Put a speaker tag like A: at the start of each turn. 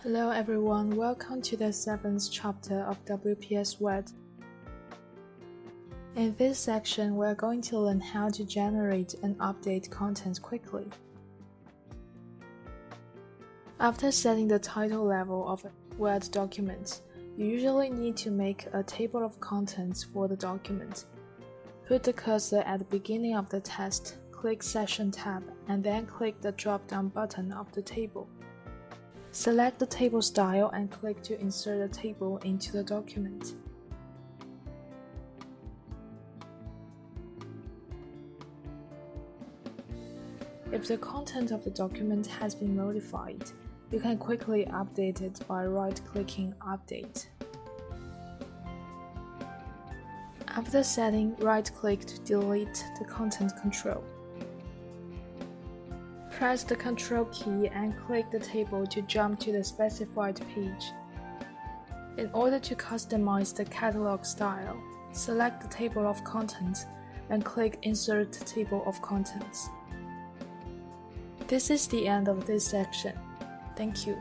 A: Hello everyone, welcome to the 7th chapter of WPS Word. In this section, we're going to learn how to generate and update content quickly. After setting the title level of a Word document, you usually need to make a table of contents for the document. Put the cursor at the beginning of the text, click Session tab, and then click the drop-down button of the table. Select the table style and click to insert the table into the document. If the content of the document has been modified, you can quickly update it by right-clicking Update. After setting, right-click to delete the content control. Press the Control key and click the table to jump to the specified page. In order to customize the catalog style, select the table of contents and click Insert Table of Contents. This is the end of this section. Thank you.